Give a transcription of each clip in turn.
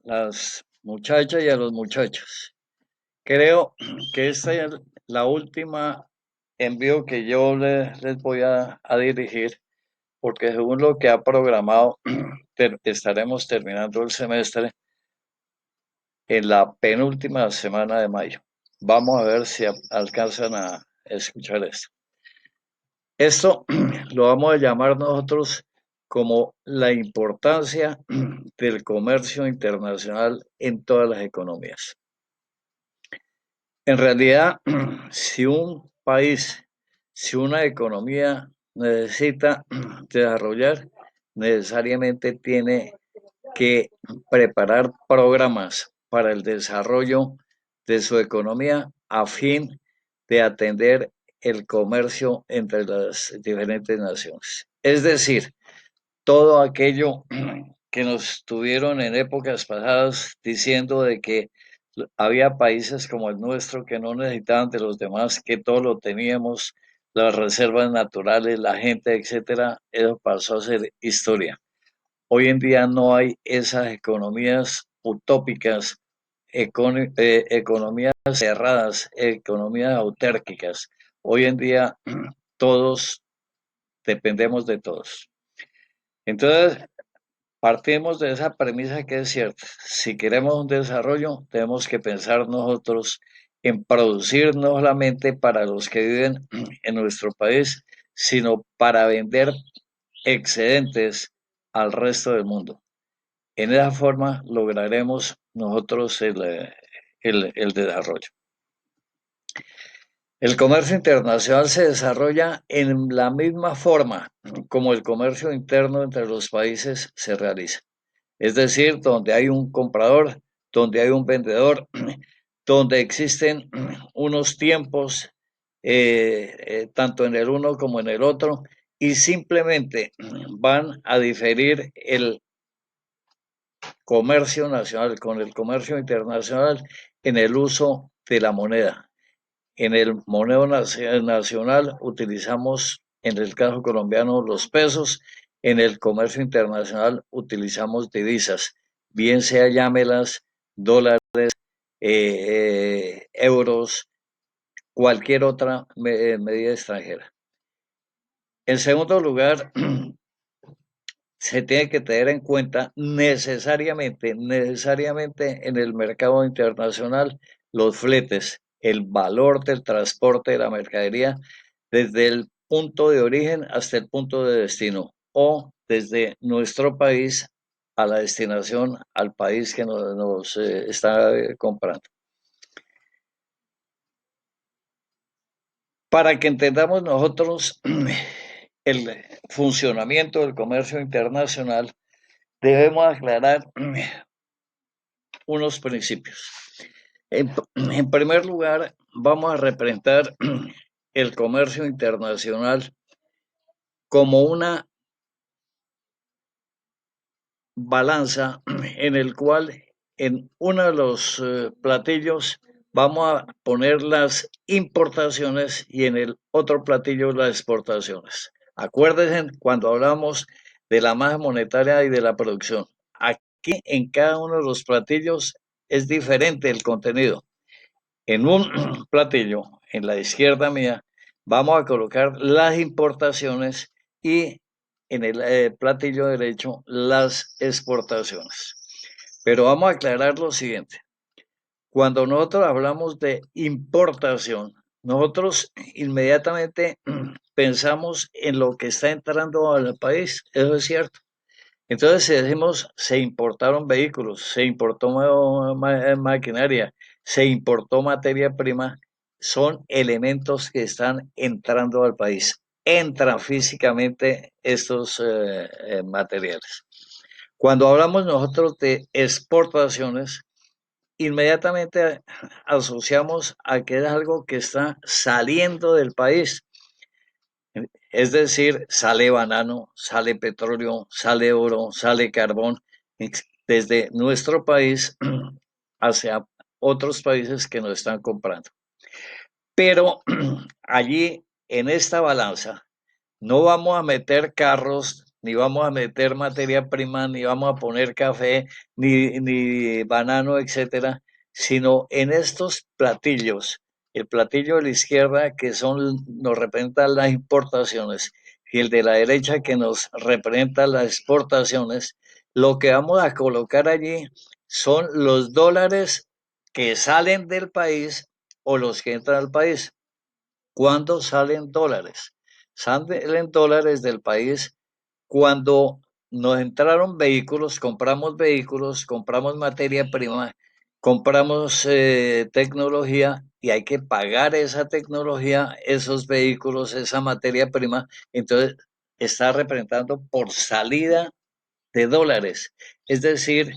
las muchachas y a los muchachos. Creo que esta es la última envío que yo les voy a dirigir, porque según lo que ha programado, estaremos terminando el semestre en la penúltima semana de mayo. Vamos a ver si alcanzan a escuchar esto. Esto lo vamos a llamar nosotros como la importancia del comercio internacional en todas las economías. En realidad, si un país, si una economía necesita desarrollar, necesariamente tiene que preparar programas para el desarrollo de su economía a fin de atender el comercio entre las diferentes naciones. Es decir, todo aquello que nos tuvieron en épocas pasadas diciendo de que había países como el nuestro que no necesitaban de los demás, que todo lo teníamos, las reservas naturales, la gente, etcétera, eso pasó a ser historia. Hoy en día no hay esas economías utópicas, economías cerradas, economías autárquicas. Hoy en día todos dependemos de todos. Entonces, partimos de esa premisa que es cierta. Si queremos un desarrollo, tenemos que pensar nosotros en producir no solamente para los que viven en nuestro país, sino para vender excedentes al resto del mundo. En esa forma lograremos nosotros el desarrollo. El comercio internacional se desarrolla en la misma forma como el comercio interno entre los países se realiza. Es decir, donde hay un comprador, donde hay un vendedor, donde existen unos tiempos, tanto en el uno como en el otro, y simplemente van a diferir el comercio nacional con el comercio internacional en el uso de la moneda. En el moneda nacional utilizamos, en el caso colombiano, los pesos. En el comercio internacional utilizamos divisas, bien sea llámelas, dólares, euros, cualquier otra medida extranjera. En segundo lugar, se tiene que tener en cuenta necesariamente en el mercado internacional los fletes, el valor del transporte de la mercadería desde el punto de origen hasta el punto de destino o desde nuestro país a la destinación al país que nos está comprando. Para que entendamos nosotros el funcionamiento del comercio internacional, debemos aclarar unos principios. En primer lugar, vamos a representar el comercio internacional como una balanza en el cual en uno de los platillos vamos a poner las importaciones y en el otro platillo las exportaciones. Acuérdense cuando hablamos de la masa monetaria y de la producción. Aquí en cada uno de los platillos es diferente el contenido. En un platillo, en la izquierda mía, vamos a colocar las importaciones y en el platillo derecho las exportaciones. Pero vamos a aclarar lo siguiente. Cuando nosotros hablamos de importación, nosotros inmediatamente pensamos en lo que está entrando al país, eso es cierto. Entonces, si decimos, se importaron vehículos, se importó maquinaria, se importó materia prima, son elementos que están entrando al país. Entran físicamente estos materiales. Cuando hablamos nosotros de exportaciones, inmediatamente asociamos a que es algo que está saliendo del país. Es decir, sale banano, sale petróleo, sale oro, sale carbón desde nuestro país hacia otros países que nos están comprando. Pero allí en esta balanza no vamos a meter carros ni vamos a meter materia prima, ni vamos a poner café, ni banano, etcétera, sino en estos platillos. El platillo de la izquierda que nos representa las importaciones y el de la derecha que nos representa las exportaciones, lo que vamos a colocar allí son los dólares que salen del país o los que entran al país. ¿Cuándo salen dólares? Salen dólares del país cuando nos entraron vehículos, compramos materia prima, compramos tecnología y hay que pagar esa tecnología, esos vehículos, esa materia prima. Entonces, está representando por salida de dólares. Es decir,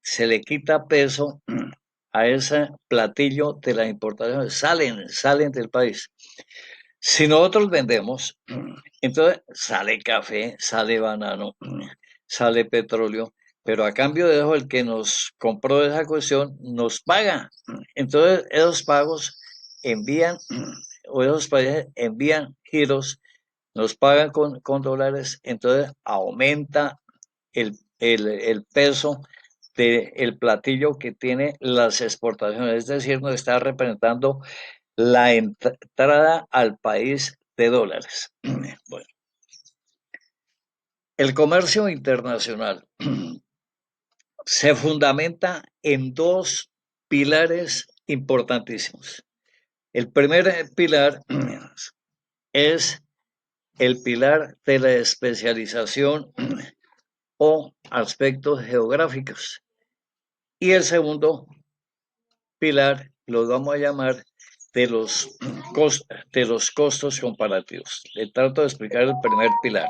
se le quita peso a ese platillo de la importación, salen del país. Si nosotros vendemos, entonces sale café, sale banano, sale petróleo, pero a cambio de eso el que nos compró esa cuestión nos paga. Entonces esos pagos envían, o esos países envían giros, nos pagan con dólares, entonces aumenta el peso del platillo que tiene las exportaciones, es decir, nos está representando la entrada al país de dólares. Bueno, el comercio internacional se fundamenta en dos pilares importantísimos. El primer pilar es el pilar de la especialización o aspectos geográficos. Y el segundo pilar lo vamos a llamar de los costos comparativos. Le trato de explicar el primer pilar.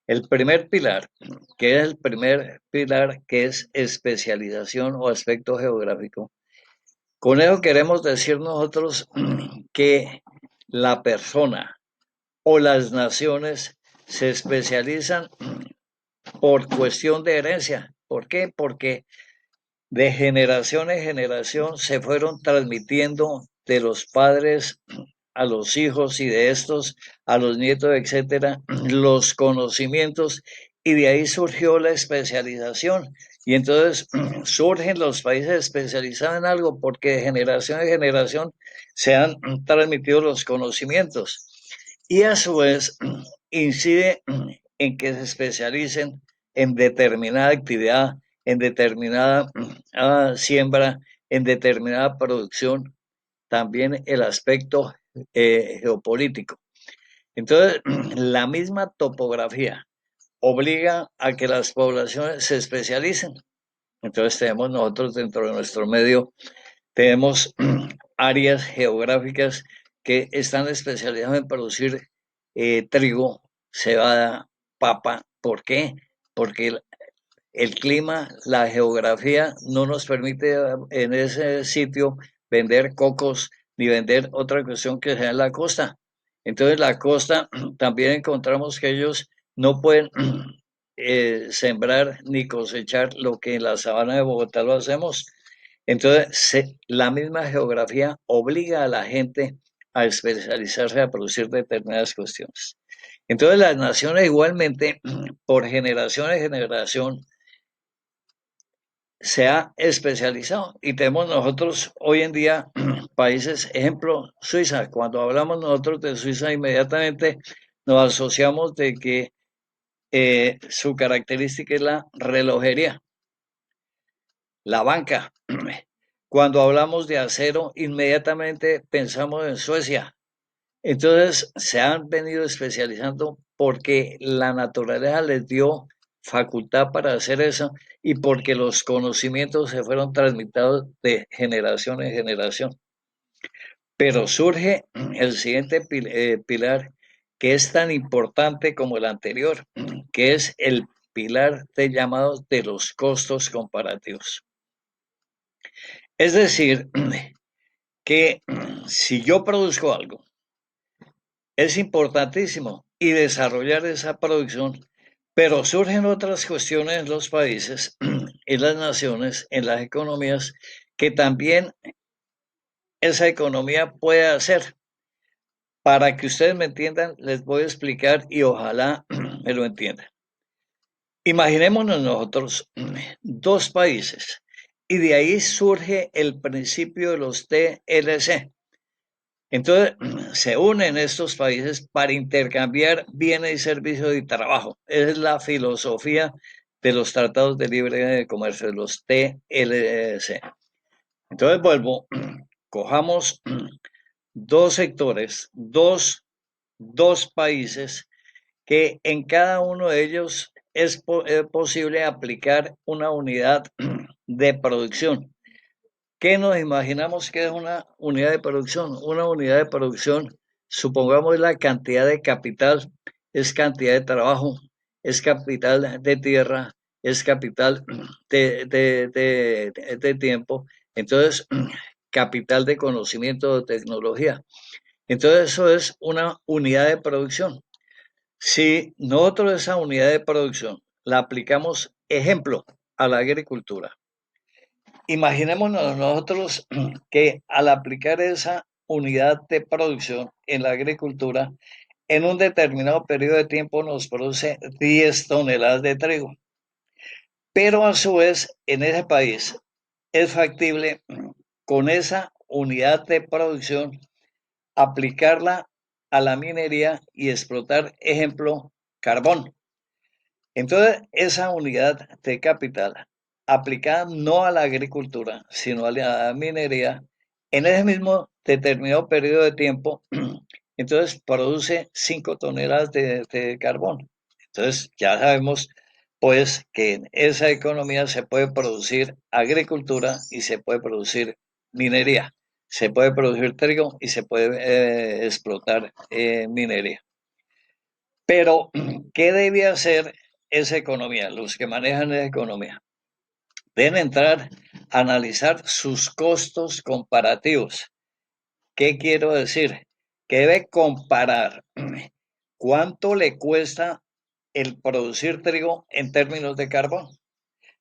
El primer pilar, que es el primer pilar que es especialización o aspecto geográfico, con eso queremos decir nosotros que la persona o las naciones se especializan por cuestión de herencia. ¿Por qué? Porque de generación en generación se fueron transmitiendo de los padres a los hijos y de estos a los nietos, etcétera, los conocimientos y de ahí surgió la especialización. Y entonces surgen los países especializados en algo porque de generación en generación se han transmitido los conocimientos y a su vez incide en que se especialicen en determinada actividad, en determinada siembra, en determinada producción, también el aspecto geopolítico. Entonces, la misma topografía obliga a que las poblaciones se especialicen. Entonces, tenemos nosotros dentro de nuestro medio, tenemos áreas geográficas que están especializadas en producir trigo, cebada, papa. ¿Por qué? Porque el clima, la geografía no nos permite en ese sitio vender cocos ni vender otra cuestión que sea en la costa. Entonces la costa también encontramos que ellos no pueden sembrar ni cosechar lo que en la sabana de Bogotá lo hacemos. Entonces la misma geografía obliga a la gente a especializarse, a producir determinadas cuestiones. Entonces las naciones igualmente, por generación en generación, se ha especializado y tenemos nosotros hoy en día países, ejemplo, Suiza. Cuando hablamos nosotros de Suiza, inmediatamente nos asociamos de que su característica es la relojería, la banca. Cuando hablamos de acero, inmediatamente pensamos en Suecia. Entonces se han venido especializando porque la naturaleza les dio facultad para hacer eso y porque los conocimientos se fueron transmitidos de generación en generación. Pero surge el siguiente pilar que es tan importante como el anterior, que es el pilar de llamados de los costos comparativos. Es decir, que si yo produzco algo, es importantísimo y desarrollar esa producción, pero surgen otras cuestiones en los países, en las naciones, en las economías, que también esa economía puede hacer. Para que ustedes me entiendan, les voy a explicar y ojalá me lo entiendan. Imaginémonos nosotros dos países y de ahí surge el principio de los TLC. Entonces, se unen estos países para intercambiar bienes y servicios y trabajo. Esa es la filosofía de los tratados de libre comercio, de los TLC. Entonces, vuelvo, cojamos dos sectores, dos países que en cada uno de ellos es posible aplicar una unidad de producción. ¿Qué nos imaginamos que es una unidad de producción? Una unidad de producción, supongamos la cantidad de capital, es cantidad de trabajo, es capital de tierra, es capital de tiempo, entonces capital de conocimiento de tecnología. Entonces eso es una unidad de producción. Si nosotros esa unidad de producción la aplicamos, ejemplo, a la agricultura, imaginémonos nosotros que al aplicar esa unidad de producción en la agricultura, en un determinado periodo de tiempo nos produce 10 toneladas de trigo. Pero a su vez, en ese país es factible con esa unidad de producción aplicarla a la minería y explotar, ejemplo, carbón. Entonces, esa unidad de capital aplicada no a la agricultura, sino a la minería, en ese mismo determinado periodo de tiempo, entonces produce 5 toneladas de carbón. Entonces, ya sabemos, pues, que en esa economía se puede producir agricultura y se puede producir minería. Se puede producir trigo y se puede explotar minería. Pero, ¿qué debe hacer esa economía? Los que manejan esa economía deben entrar a analizar sus costos comparativos. ¿Qué quiero decir? Que debe comparar cuánto le cuesta el producir trigo en términos de carbón.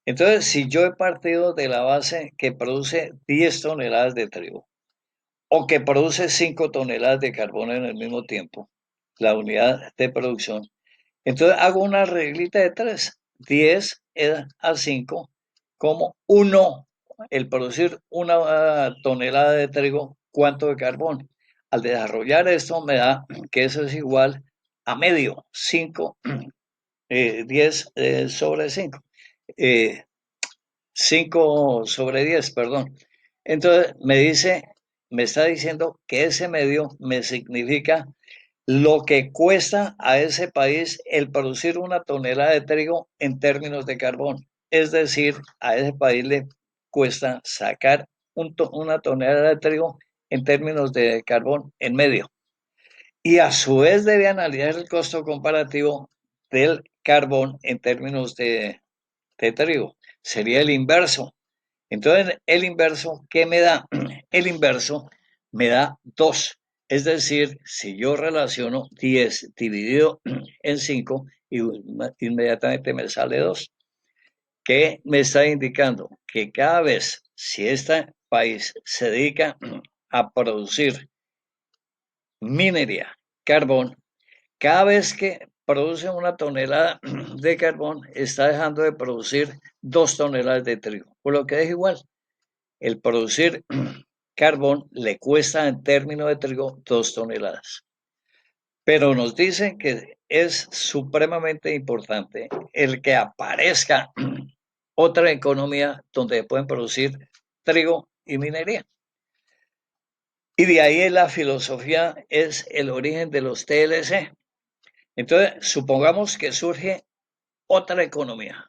Entonces, si yo he partido de la base que produce 10 toneladas de trigo o que produce 5 toneladas de carbón en el mismo tiempo, la unidad de producción, entonces hago una reglita de 3, 10 a 5, como 1, el producir una tonelada de trigo, ¿cuánto de carbón? Al desarrollar esto me da que eso es igual a medio, 5, 10 sobre 5, 5 sobre 10, perdón. Entonces me está diciendo que ese medio me significa lo que cuesta a ese país el producir una tonelada de trigo en términos de carbón. Es decir, a ese país le cuesta sacar una tonelada de trigo en términos de carbón en medio. Y a su vez debe analizar el costo comparativo del carbón en términos de trigo. Sería el inverso. Entonces, el inverso, ¿qué me da? El inverso me da 2. Es decir, si yo relaciono 10 dividido en 5, inmediatamente me sale 2. ¿Qué me está indicando? Que cada vez, si este país se dedica a producir minería, carbón, cada vez que produce una tonelada de carbón, está dejando de producir 2 toneladas de trigo, por lo que es igual. El producir carbón le cuesta en términos de trigo 2 toneladas. Pero nos dicen que es supremamente importante el que aparezca otra economía donde pueden producir trigo y minería. Y de ahí la filosofía es el origen de los TLC. Entonces, supongamos que surge otra economía,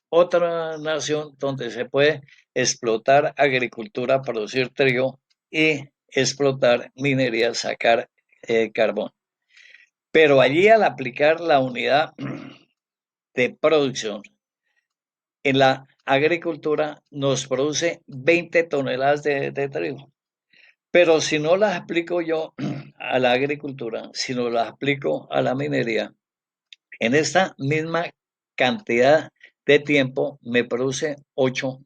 otra nación donde se puede explotar agricultura, producir trigo y explotar minería, sacar carbón. Pero allí al aplicar la unidad de producción en la agricultura nos produce 20 toneladas de trigo. Pero si no las aplico yo a la agricultura, si no las aplico a la minería, en esta misma cantidad de tiempo me produce 8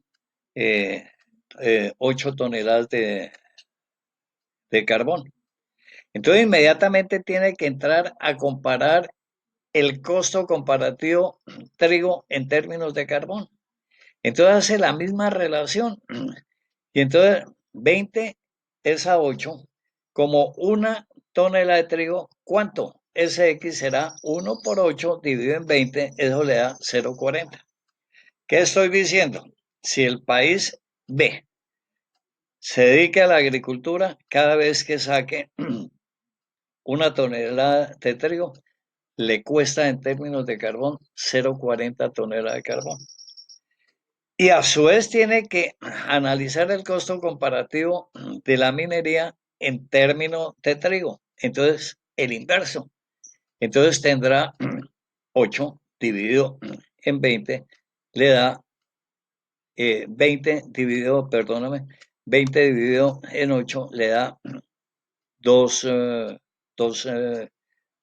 toneladas de carbón. Entonces inmediatamente tiene que entrar a comparar el costo comparativo trigo en términos de carbón. Entonces hace la misma relación. Y entonces 20 es a 8, como una tonelada de trigo, ¿cuánto? SX será 1 por 8 dividido en 20, eso le da 0,40. ¿Qué estoy diciendo? Si el país B se dedica a la agricultura, cada vez que saque una tonelada de trigo, le cuesta en términos de carbón 0,40 toneladas de carbón. Y a su vez tiene que analizar el costo comparativo de la minería en términos de trigo. Entonces, el inverso. Entonces tendrá 8 dividido en 20, le da 20 dividido, perdóname, 20 dividido en 8 le da 2, 2,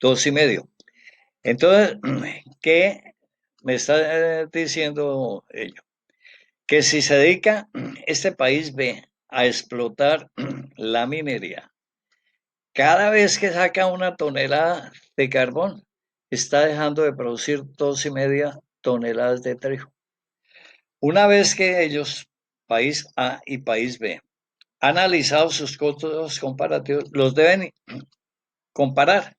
2 y medio. Entonces, ¿qué me está diciendo ello? Que si se dedica este país B a explotar la minería, cada vez que saca una tonelada de carbón, está dejando de producir 2,5 toneladas de trigo. Una vez que ellos, país A y país B, han analizado sus costos comparativos, los deben comparar.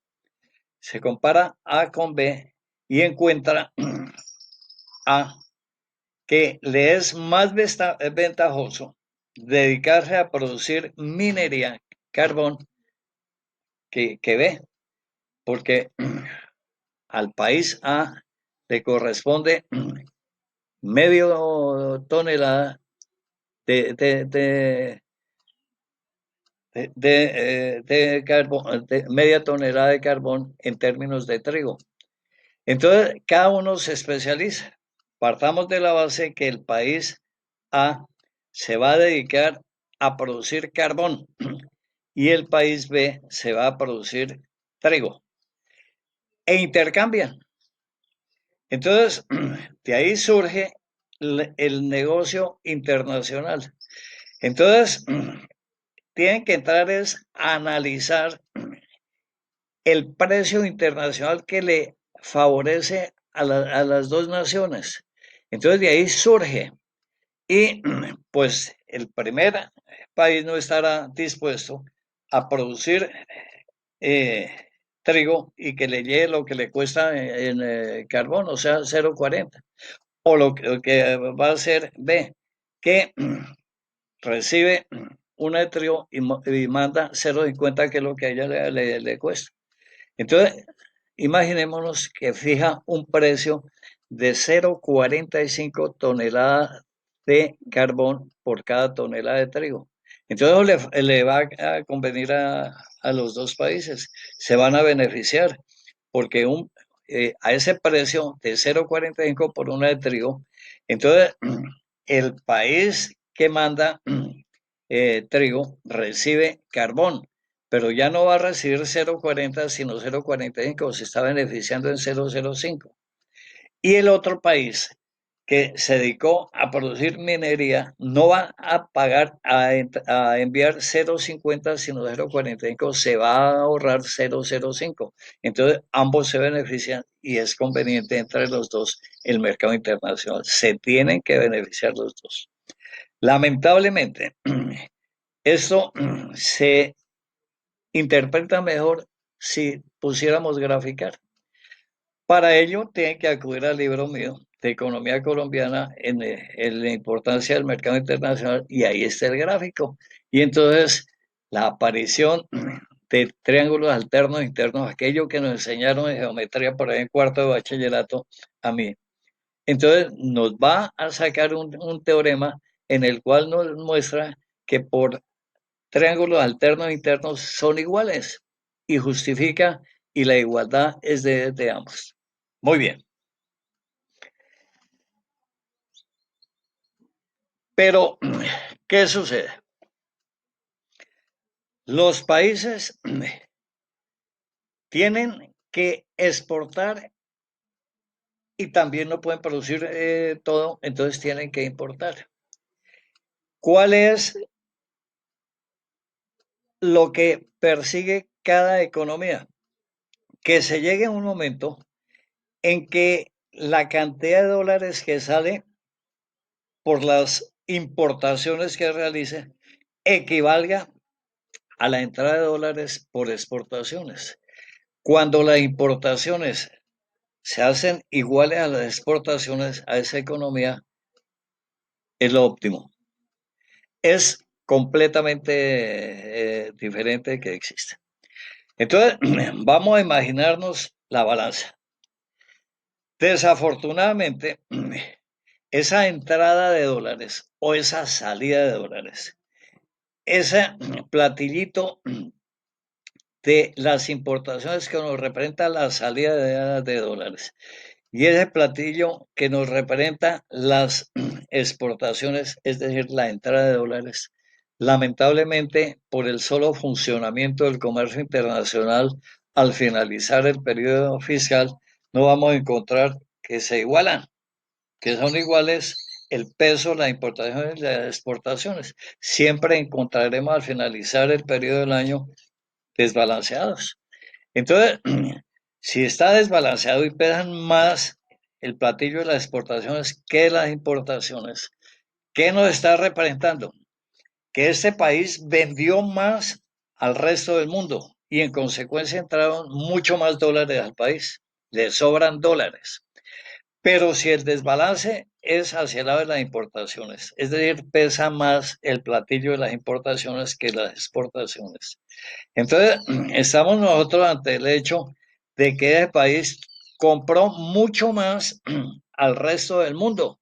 Se compara A con B y encuentra A que le es más ventajoso dedicarse a producir minería, carbón, que B, porque al país A le corresponde medio tonelada de, de, de, de carbón, media tonelada de carbón en términos de trigo. Entonces, cada uno se especializa. Partamos de la base que el país A se va a dedicar a producir carbón y el país B se va a producir trigo e intercambian. Entonces, de ahí surge el negocio internacional. Entonces, tienen que entrar es a analizar el precio internacional que le favorece a las dos naciones. Entonces, de ahí surge. Y pues el primer país no estará dispuesto a producir eh, trigo y que le llegue lo que le cuesta en carbón, o sea, 0,40. O lo que va a hacer B, que recibe una de trigo y manda 0,50, que es lo que a ella le cuesta. Entonces, imaginémonos que fija un precio de 0,45 toneladas de carbón por cada tonelada de trigo. Entonces le va a convenir a los dos países, se van a beneficiar, porque a ese precio de 0,45 por una de trigo, entonces el país que manda trigo recibe carbón, pero ya no va a recibir 0,40 sino 0,45, se está beneficiando en 0,05. Y el otro país que se dedicó a producir minería no va a pagar a enviar 0,50 sino 0,45, se va a ahorrar 0,05. Entonces ambos se benefician y es conveniente entre los dos el mercado internacional. Se tienen que beneficiar los dos. Lamentablemente, esto se interpreta mejor si pusiéramos graficar. Para ello, tienen que acudir al libro mío de Economía Colombiana en la importancia del mercado internacional y ahí está el gráfico. Y entonces, la aparición de triángulos alternos internos, aquello que nos enseñaron en geometría por ahí en cuarto de bachillerato a mí. Entonces, nos va a sacar un teorema en el cual nos muestra que por triángulos alternos internos son iguales y justifica, y la igualdad es de ambos. Muy bien, pero ¿qué sucede? Los países tienen que exportar y también no pueden producir todo, entonces tienen que importar. ¿Cuál es lo que persigue cada economía? Que se llegue a un momento en que la cantidad de dólares que sale por las importaciones que realice equivalga a la entrada de dólares por exportaciones. Cuando las importaciones se hacen iguales a las exportaciones, a esa economía es lo óptimo. Es completamente diferente que existe. Entonces, vamos a imaginarnos la balanza. Desafortunadamente, esa entrada de dólares o esa salida de dólares, ese platillito de las importaciones que nos representa la salida de dólares y ese platillo que nos representa las exportaciones, es decir, la entrada de dólares, lamentablemente por el solo funcionamiento del comercio internacional al finalizar el periodo fiscal, no vamos a encontrar que se igualan, que son iguales el peso, las importaciones y las exportaciones. Siempre encontraremos al finalizar el periodo del año desbalanceados. Entonces, si está desbalanceado y pesan más el platillo de las exportaciones que las importaciones, ¿qué nos está representando? Que este país vendió más al resto del mundo y en consecuencia entraron mucho más dólares al país. Le sobran dólares. Pero si el desbalance es hacia el lado de las importaciones, es decir, pesa más el platillo de las importaciones que las exportaciones. Entonces, estamos nosotros ante el hecho de que ese país compró mucho más al resto del mundo.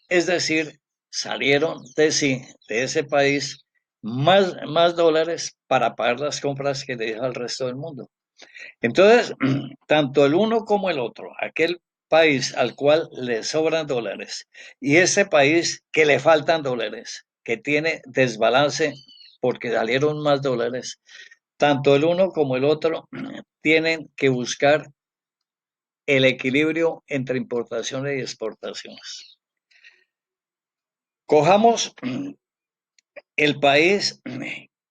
Es decir, salieron de sí, de ese país, más dólares para pagar las compras que le dio al resto del mundo. Entonces, tanto el uno como el otro, aquel país al cual le sobran dólares y ese país que le faltan dólares, que tiene desbalance porque salieron más dólares, tanto el uno como el otro tienen que buscar el equilibrio entre importaciones y exportaciones. Cojamos el país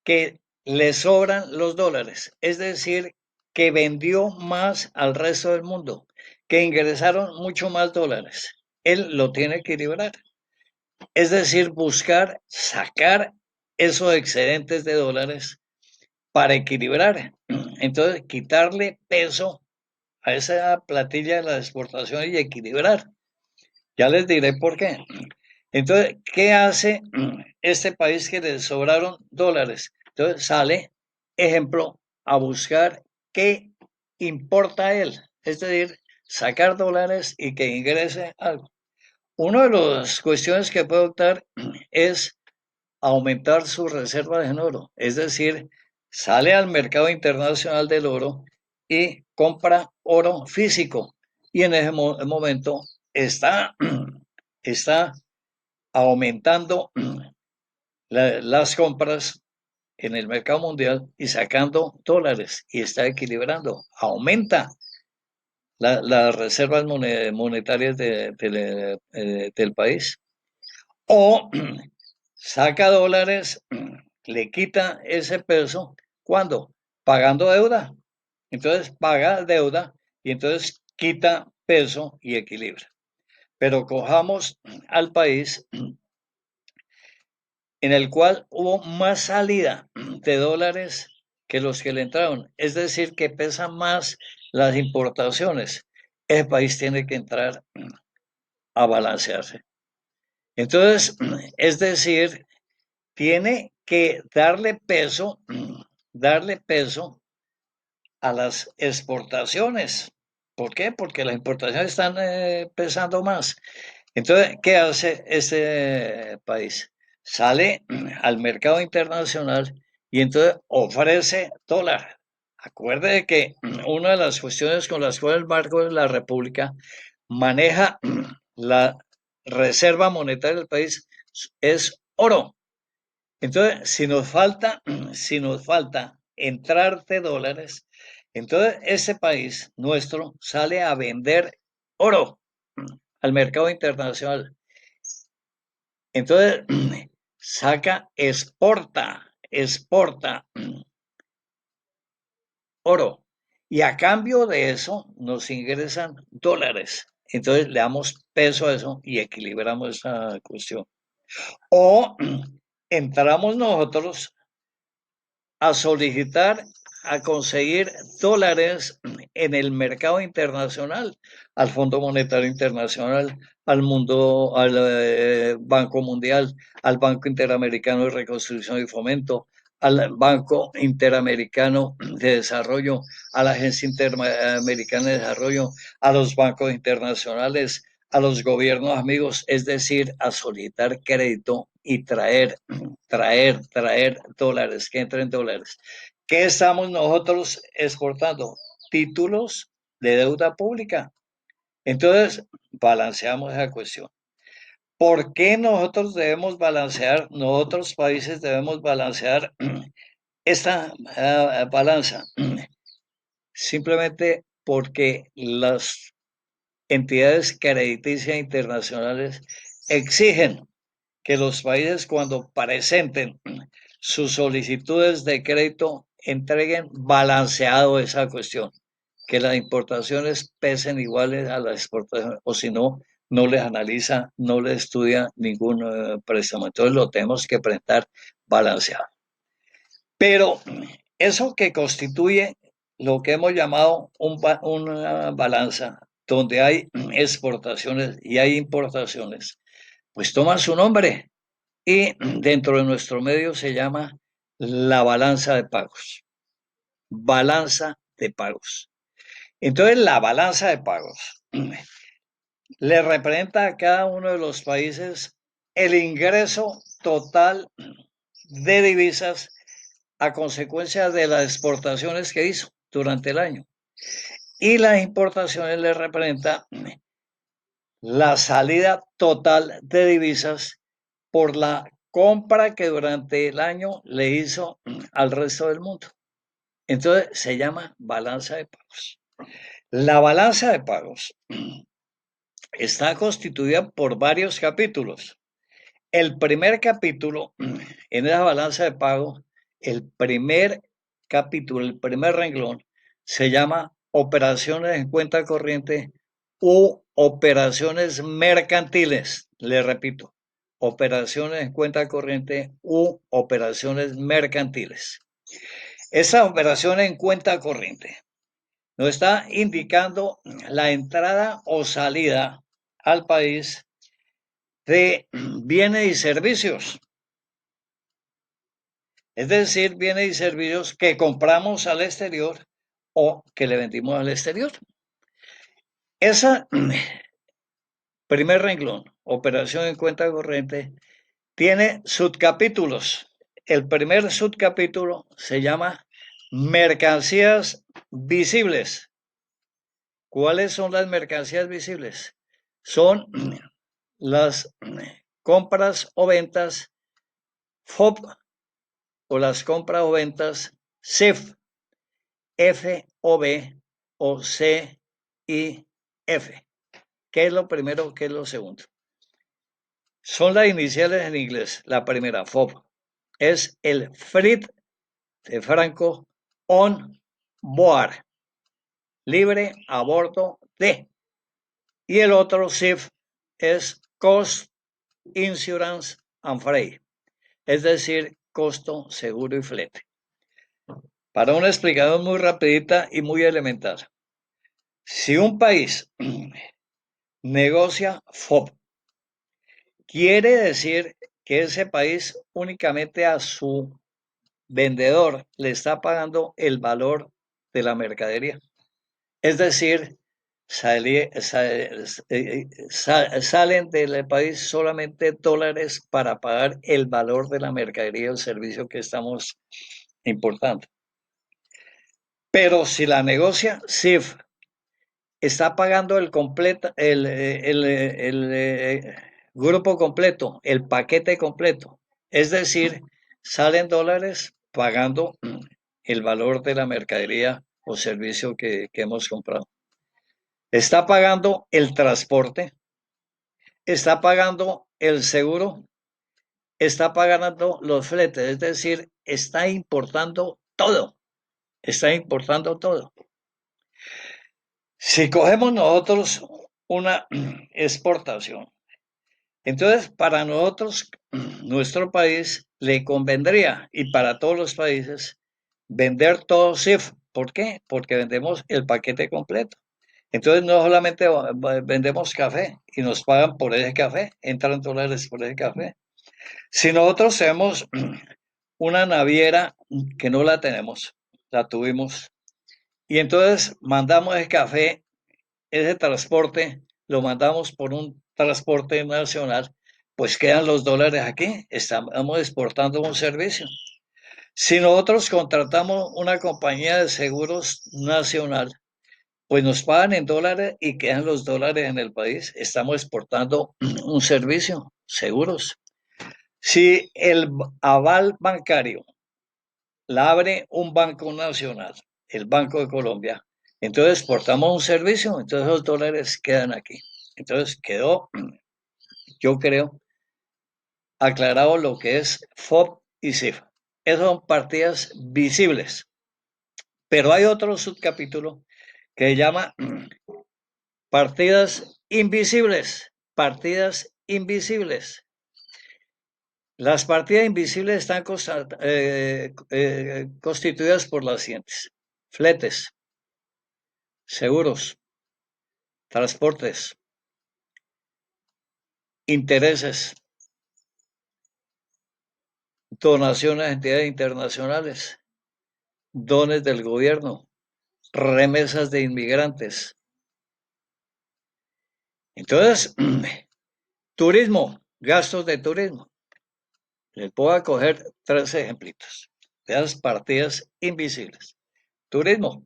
que le sobran los dólares, es decir, que vendió más al resto del mundo, que ingresaron mucho más dólares. Él lo tiene que equilibrar, es decir, buscar sacar esos excedentes de dólares para equilibrar. Entonces, quitarle peso a esa platilla de las exportaciones y equilibrar. Ya les diré por qué. Entonces, ¿qué hace este país que le sobraron dólares? Entonces sale, ejemplo, a buscar qué importa a él, es decir, sacar dólares y que ingrese algo. Una de las cuestiones que puede optar es aumentar sus reservas en oro, es decir, sale al mercado internacional del oro y compra oro físico y en ese momento está, está aumentando las compras en el mercado mundial y sacando dólares y está equilibrando, aumenta las reservas monetarias del país. O saca dólares, le quita ese peso, ¿cuándo? Pagando deuda. Entonces paga deuda y entonces quita peso y equilibra. Pero cojamos al país en el cual hubo más salida de dólares que los que le entraron. Es decir, que pesan más las importaciones. El país tiene que entrar a balancearse. Entonces, es decir, tiene que darle peso a las exportaciones. ¿Por qué? Porque las importaciones están pesando más. Entonces, ¿qué hace este país? Sale al mercado internacional y entonces ofrece dólar. Acuerde que una de las cuestiones con las cuales el Banco de la República maneja la reserva monetaria del país es oro. Entonces, si nos falta entrar de dólares, entonces ese país nuestro sale a vender oro al mercado internacional. Entonces, exporta oro. y a cambio de eso nos ingresan dólares. Entonces le damos peso a eso y equilibramos esa cuestión. O entramos nosotros a solicitar, a conseguir dólares en el mercado internacional, al Fondo Monetario Internacional, al Banco Mundial, al Banco Interamericano de Reconstrucción y Fomento, al Banco Interamericano de Desarrollo, a la Agencia Interamericana de Desarrollo, a los bancos internacionales, a los gobiernos amigos, es decir, a solicitar crédito y traer dólares, que entren dólares. ¿Qué estamos nosotros exportando? Títulos de deuda pública. Entonces, balanceamos esa cuestión. ¿Por qué nosotros debemos balancear, nosotros países debemos balancear esta balanza? Simplemente porque las entidades crediticias internacionales exigen que los países cuando presenten sus solicitudes de crédito entreguen balanceado esa cuestión, que las importaciones pesen iguales a las exportaciones, o si no, no les analiza, no les estudia ningún préstamo. Entonces lo tenemos que presentar balanceado. Pero eso que constituye lo que hemos llamado una balanza, donde hay exportaciones y hay importaciones, pues toma su nombre y dentro de nuestro medio se llama la balanza de pagos. Balanza de pagos. Entonces, la balanza de pagos le representa a cada uno de los países el ingreso total de divisas a consecuencia de las exportaciones que hizo durante el año. Y las importaciones le representa la salida total de divisas por la compra que durante el año le hizo al resto del mundo. Entonces se llama balanza de pagos. La balanza de pagos está constituida por varios capítulos. El primer capítulo en esa balanza de pagos, el primer capítulo, el primer renglón, se llama operaciones en cuenta corriente u operaciones mercantiles. Le repito, operaciones en cuenta corriente u operaciones mercantiles. Esa operación en cuenta corriente nos está indicando la entrada o salida al país de bienes y servicios. Es decir, bienes y servicios que compramos al exterior o que le vendimos al exterior. Esa primer renglón, operación en cuenta corriente, tiene subcapítulos. El primer subcapítulo se llama mercancías visibles. ¿Cuáles son las mercancías visibles? Son las compras o ventas FOB o las compras o ventas CIF, FOB o CIF. ¿Qué es lo primero? ¿Qué es lo segundo? Son las iniciales en inglés. La primera, FOB, es el Freight de Franco on board, libre a bordo de. Y el otro CIF es Cost, Insurance and Freight, es decir, costo, seguro y flete. Para una explicación muy rapidita y muy elemental. Si un país negocia FOB, quiere decir que ese país únicamente a su vendedor le está pagando el valor de la mercadería. Es decir, salen del país solamente dólares para pagar el valor de la mercadería o el servicio que estamos importando. Pero si la negocia CIF, está pagando el grupo completo, el paquete completo. Es decir, salen dólares pagando el valor de la mercadería o servicio que hemos comprado. Está pagando el transporte, está pagando el seguro, está pagando los fletes, es decir, está importando todo. Está importando todo. Si cogemos nosotros una exportación, entonces para nosotros, nuestro país le convendría, y para todos los países, vender todo CIF. ¿Por qué? Porque vendemos el paquete completo. Entonces no solamente vendemos café y nos pagan por ese café, entran dólares por ese café. Si nosotros tenemos una naviera que no la tenemos, la tuvimos, y entonces mandamos el café, ese transporte, lo mandamos por un transporte nacional, pues quedan los dólares aquí, estamos exportando un servicio. Si nosotros contratamos una compañía de seguros nacional, pues nos pagan en dólares y quedan los dólares en el país. Estamos exportando un servicio, seguros. Si el aval bancario la abre un banco nacional, el Banco de Colombia, entonces exportamos un servicio, entonces los dólares quedan aquí. Entonces quedó, yo creo, aclarado lo que es FOB y CIF. Esas son partidas visibles, pero hay otro subcapítulo que se llama partidas invisibles. Partidas invisibles. Las partidas invisibles están constituidas por las siguientes: fletes, seguros, transportes, intereses, donaciones a entidades internacionales, dones del gobierno, remesas de inmigrantes. Entonces, turismo, gastos de turismo. Les voy a coger tres ejemplitos de esas partidas invisibles. Turismo.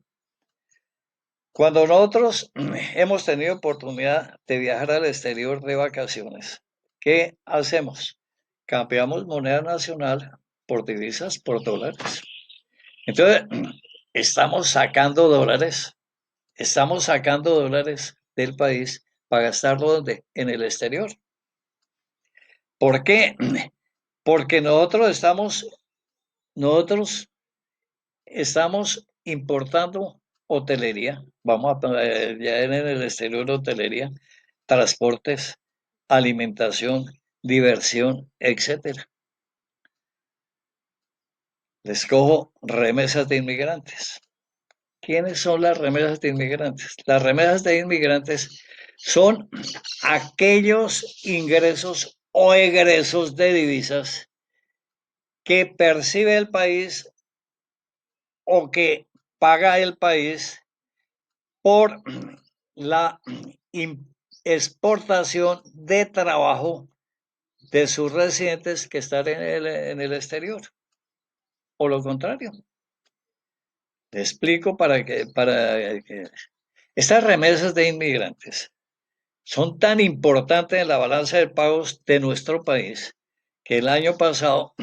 Cuando nosotros hemos tenido oportunidad de viajar al exterior de vacaciones, ¿qué hacemos? Cambiamos moneda nacional por divisas, por dólares. Entonces, estamos sacando dólares del país para gastarlo donde, en el exterior. ¿Por qué? Porque nosotros estamos importando hotelería, vamos a poner ya en el exterior hotelería, transportes, alimentación, diversión, etcétera. Les cojo remesas de inmigrantes. ¿Quiénes son las remesas de inmigrantes? Las remesas de inmigrantes son aquellos ingresos o egresos de divisas que percibe el país o que paga el país por la exportación de trabajo de sus residentes que están en el exterior, o lo contrario. Te explico para que estas remesas de inmigrantes son tan importantes en la balanza de pagos de nuestro país que el año pasado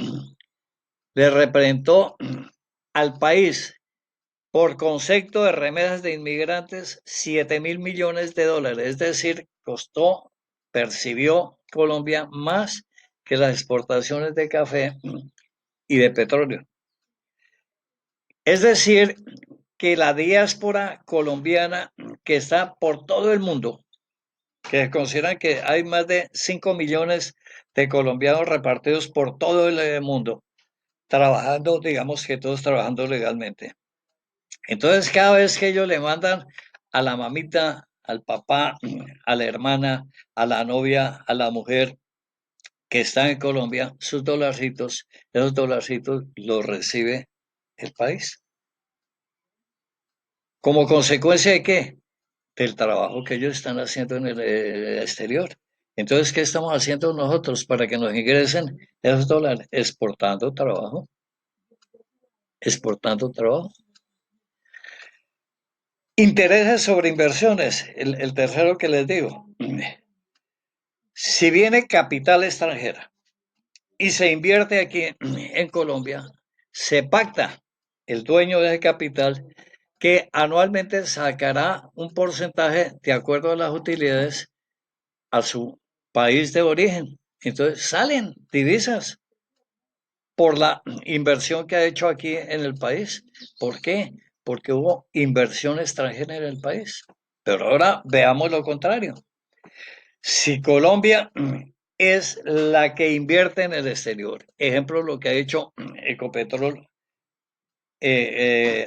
le representó al país, por concepto de remesas de inmigrantes, 7.000 millones de dólares. Es decir, percibió Colombia más que las exportaciones de café y de petróleo. Es decir, que la diáspora colombiana que está por todo el mundo, que consideran que hay más de 5 millones de colombianos repartidos por todo el mundo, trabajando, digamos que todos trabajando legalmente. Entonces, cada vez que ellos le mandan a la mamita, al papá, a la hermana, a la novia, a la mujer que está en Colombia, sus dolarcitos, esos dolarcitos los recibe el país. ¿Como consecuencia de qué? Del trabajo que ellos están haciendo en el exterior. Entonces, ¿qué estamos haciendo nosotros para que nos ingresen esos dólares? Exportando trabajo, exportando trabajo. Intereses sobre inversiones, el tercero que les digo. Si viene capital extranjera y se invierte aquí en Colombia, se pacta el dueño del capital que anualmente sacará un porcentaje de acuerdo a las utilidades a su país de origen. Entonces salen divisas por la inversión que ha hecho aquí en el país. ¿Por qué? Porque hubo inversión extranjera en el país. Pero ahora veamos lo contrario. Si Colombia es la que invierte en el exterior, ejemplo lo que ha hecho Ecopetrol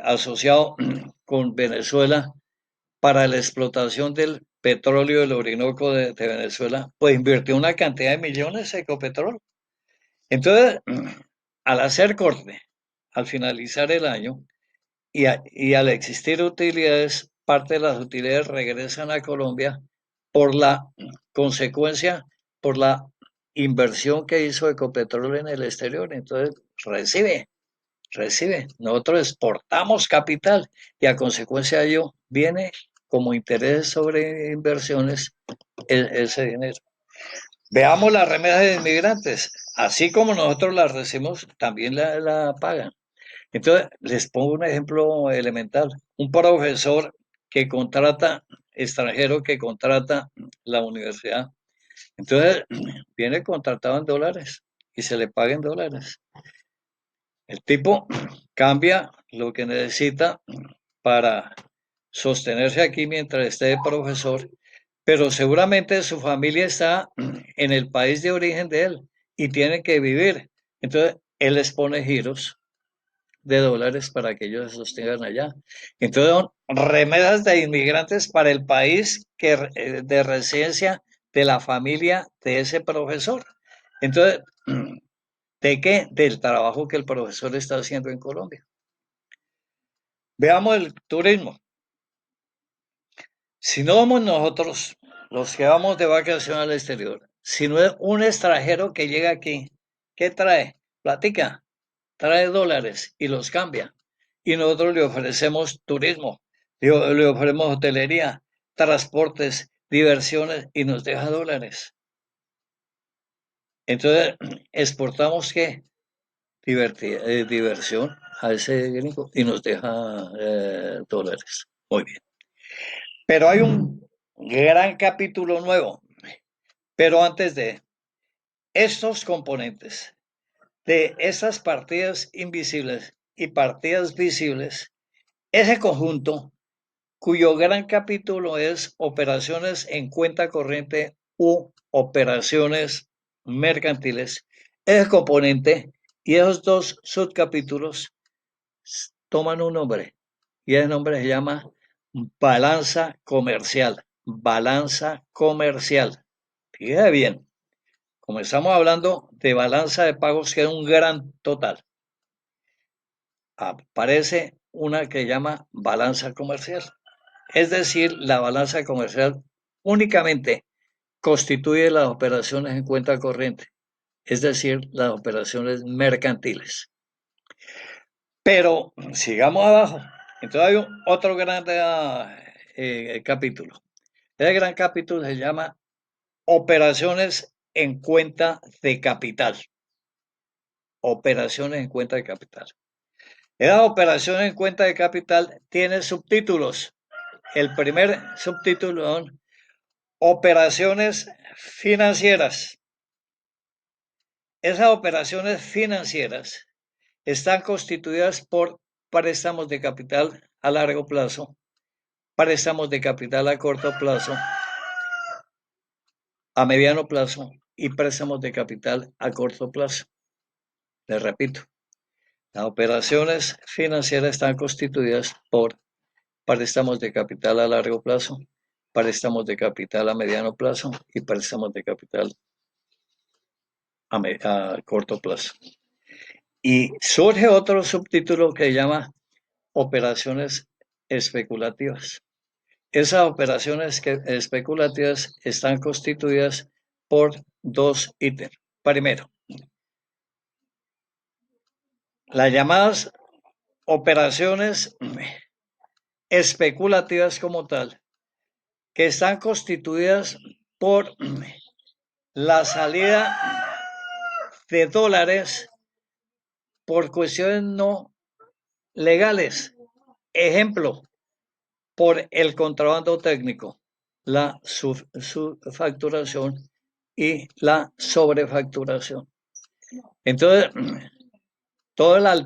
asociado con Venezuela para la explotación del petróleo del Orinoco de Venezuela, pues invirtió una cantidad de millones en Ecopetrol. Entonces, al hacer corte, al finalizar el año y al existir utilidades, parte de las utilidades regresan a Colombia por la consecuencia, por la inversión que hizo Ecopetrol en el exterior. Entonces, recibe. Nosotros exportamos capital y a consecuencia de ello viene como interés sobre inversiones ese dinero. Veamos las remesas de inmigrantes. Así como nosotros las recibimos, también la pagan. Entonces, les pongo un ejemplo elemental. Un profesor que contrata, extranjero que contrata la universidad, entonces viene contratado en dólares y se le paga en dólares. El tipo cambia lo que necesita para sostenerse aquí mientras esté de profesor, pero seguramente su familia está en el país de origen de él y tiene que vivir. Entonces, él les pone giros de dólares para que ellos se sostengan allá. Entonces, son remesas de inmigrantes para el país de residencia de la familia de ese profesor. Entonces, ¿de qué? Del trabajo que el profesor está haciendo en Colombia. Veamos el turismo. Si no vamos nosotros, los que vamos de vacaciones al exterior, si no es un extranjero que llega aquí, ¿qué trae? Platica, trae dólares y los cambia. Y nosotros le ofrecemos turismo, le ofrecemos hotelería, transportes, diversiones y nos deja dólares. Entonces, exportamos qué? Diversión a ese gringo y nos deja dólares. Muy bien. Pero hay un gran capítulo nuevo. Pero antes de estos componentes, de esas partidas invisibles y partidas visibles, ese conjunto, cuyo gran capítulo es operaciones en cuenta corriente u operaciones mercantiles, ese componente y esos dos subcapítulos toman un nombre y ese nombre se llama balanza comercial. Balanza comercial. Fíjate bien, como estamos hablando de balanza de pagos, que es un gran total, aparece una que llama balanza comercial. Es decir, la balanza comercial únicamente constituye las operaciones en cuenta corriente, es decir, las operaciones mercantiles. Pero sigamos abajo. Entonces hay otro gran capítulo. Ese gran capítulo se llama operaciones en cuenta de capital. Operaciones en cuenta de capital. Esas operaciones en cuenta de capital tienen subtítulos. El primer subtítulo son operaciones financieras. Esas operaciones financieras están constituidas por préstamos de capital a largo plazo, préstamos de capital a corto plazo, a mediano plazo y préstamos de capital a corto plazo. Les repito, las operaciones financieras están constituidas por préstamos de capital a largo plazo, préstamos de capital a mediano plazo y préstamos de capital a corto plazo. Y surge otro subtítulo que se llama operaciones especulativas. Esas operaciones especulativas están constituidas por dos ítems. Primero, las llamadas operaciones especulativas como tal, que están constituidas por la salida de dólares por cuestiones no legales. Ejemplo, por el contrabando técnico, la subfacturación y la sobrefacturación. Entonces, toda la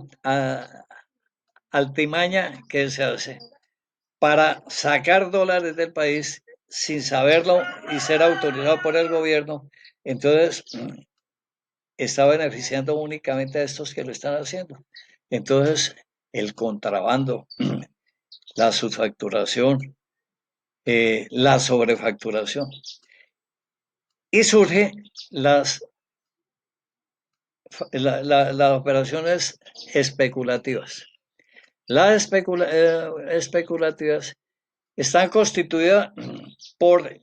altimaña que se hace para sacar dólares del país sin saberlo y ser autorizado por el gobierno. Entonces, está beneficiando únicamente a estos que lo están haciendo. Entonces, el contrabando, la subfacturación, la sobrefacturación. Y surgen las operaciones especulativas. Las especulativas están constituidas por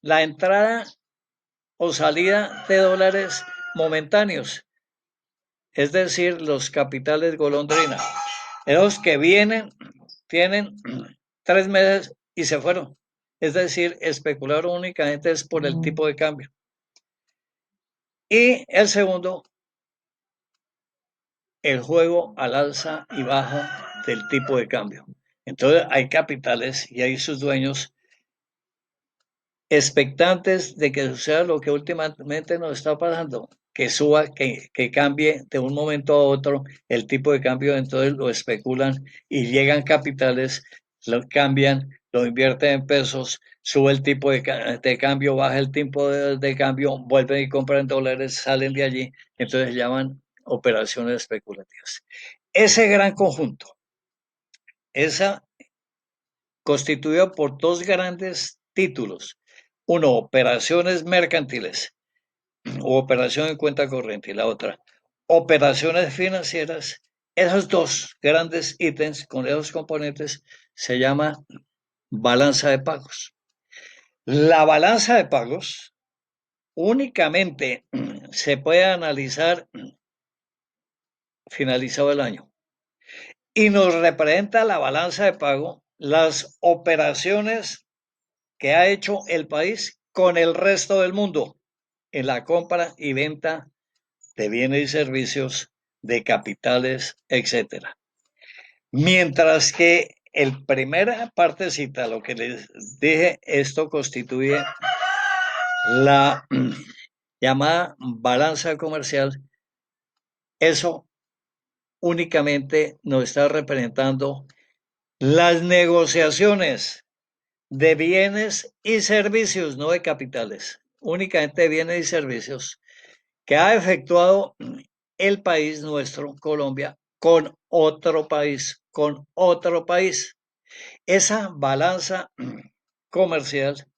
la entrada o salida de dólares momentáneos, es decir, los capitales golondrina. Esos que vienen, tienen 3 meses y se fueron. Es decir, especular únicamente es por el tipo de cambio. Y el segundo, el juego al alza y baja del tipo de cambio. Entonces hay capitales y hay sus dueños expectantes de que suceda lo que últimamente nos está pasando, que suba, que cambie de un momento a otro el tipo de cambio, entonces lo especulan y llegan capitales, lo cambian, lo invierten en pesos, sube el tipo de cambio, baja el tipo de cambio, vuelven y compran dólares, salen de allí, entonces se llaman operaciones especulativas. Ese gran conjunto, esa constituido por dos grandes títulos. Uno, operaciones mercantiles o operación en cuenta corriente y la otra, operaciones financieras. Esos dos grandes ítems con esos componentes se llama balanza de pagos. La balanza de pagos únicamente se puede analizar finalizado el año y nos representa la balanza de pago las operaciones que ha hecho el país con el resto del mundo en la compra y venta de bienes y servicios, de capitales, etcétera. Mientras que el primera partecita, lo que les dije, esto constituye la llamada balanza comercial. Eso únicamente nos está representando las negociaciones de bienes y servicios, no de capitales, únicamente de bienes y servicios que ha efectuado el país nuestro, Colombia, con otro país, con otro país. Esa balanza comercial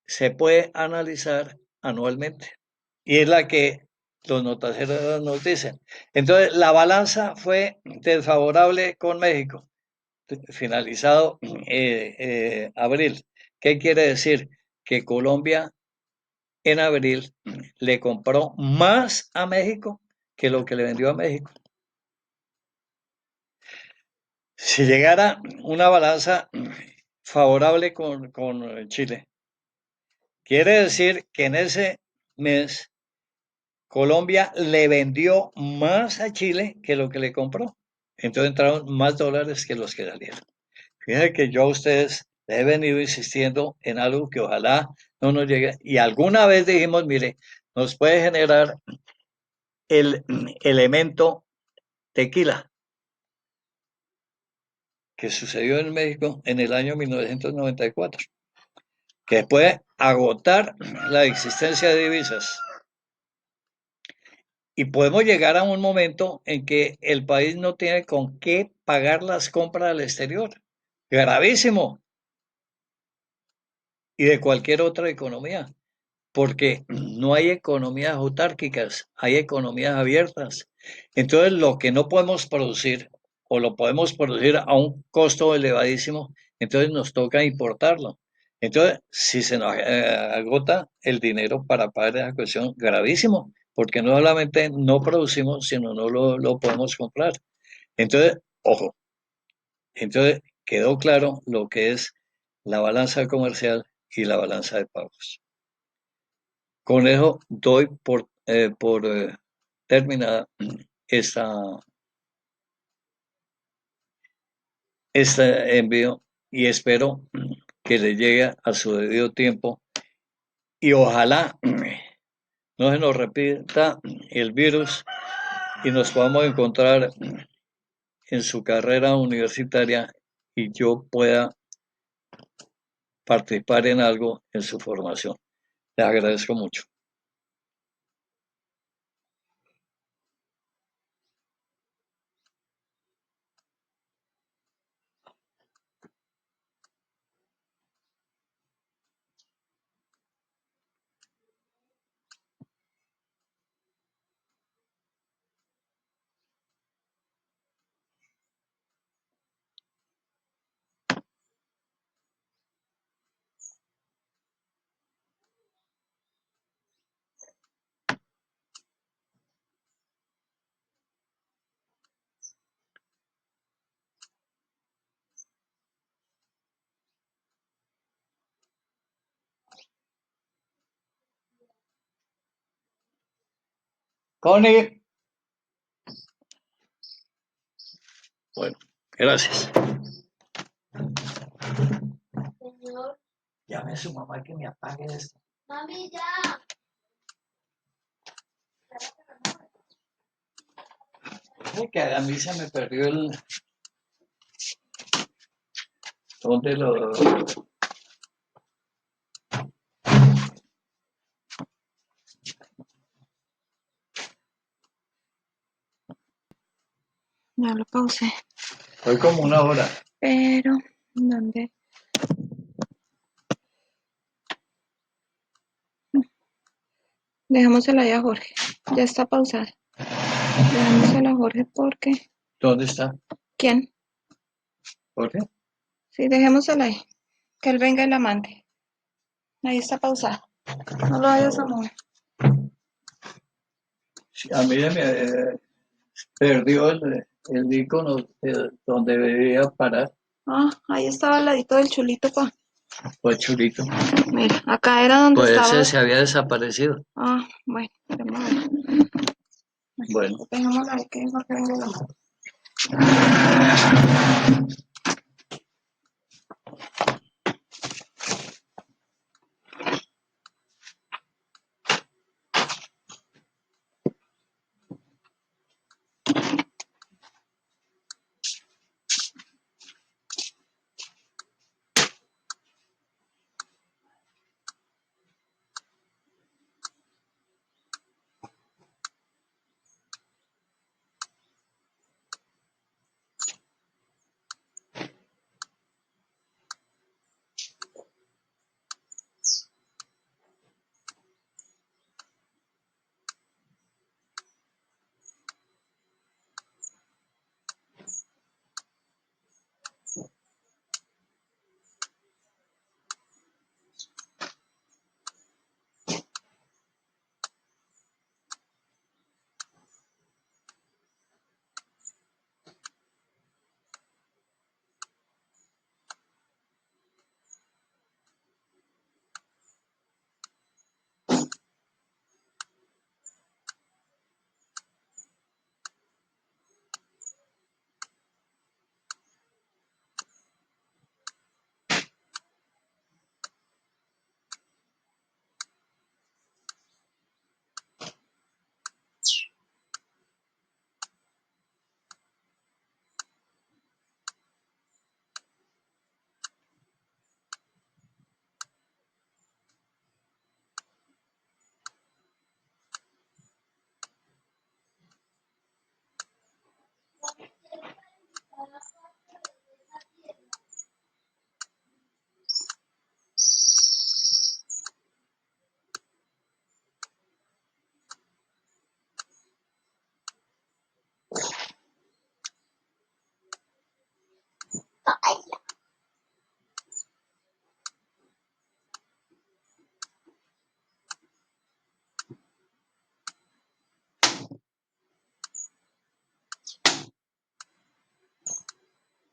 se puede analizar anualmente y es la que los noticieros nos dicen. Entonces, la balanza fue desfavorable con México, finalizado abril. ¿Qué quiere decir? Que Colombia en abril le compró más a México que lo que le vendió a México. Si llegara una balanza favorable con Chile, quiere decir que en ese mes Colombia le vendió más a Chile que lo que le compró. Entonces entraron más dólares que los que salieron. Fíjense que yo a ustedes les he venido insistiendo en algo que ojalá no nos llegue. Y alguna vez dijimos, mire, nos puede generar el elemento tequila que sucedió en México en el año 1994, que puede agotar la existencia de divisas. Y podemos llegar a un momento en que el país no tiene con qué pagar las compras al exterior. Gravísimo. Y de cualquier otra economía. Porque no hay economías autárquicas, hay economías abiertas. Entonces, lo que no podemos producir o lo podemos producir a un costo elevadísimo, entonces nos toca importarlo. Entonces, si se nos agota el dinero para pagar esa cuestión, gravísimo, porque no solamente no producimos, sino no lo podemos comprar. Entonces, ojo, entonces quedó claro lo que es la balanza comercial y la balanza de pagos. Con eso doy por terminada esta, este envío y espero que le llegue a su debido tiempo y ojalá no se nos repita el virus y nos podamos encontrar en su carrera universitaria y yo pueda participar en algo en su formación. Les agradezco mucho. Connie. Bueno, gracias. Señor, Llame a su mamá que me apague esto. mami, ya. Que a mí se me perdió el... ¿Dónde lo...? Ya lo pausé. Fue como una hora. Pero, ¿dónde? Dejémosela ahí a Jorge. Ya está pausada. Dejémosela a Jorge porque... ¿Dónde está? ¿Quién? ¿Por qué? Sí, dejémosela ahí. Que él venga y la mande. Ahí está pausada. No lo vayas a mover. Sí, a mí me perdió el icono donde debía parar. Ah, ahí estaba al ladito del chulito, pa. Fue chulito. Mira, acá era donde Pues estaba. ese se había desaparecido. Ah, bueno, vamos a ver. Bueno, Dejémosla ahí que Jorge venga y la mande.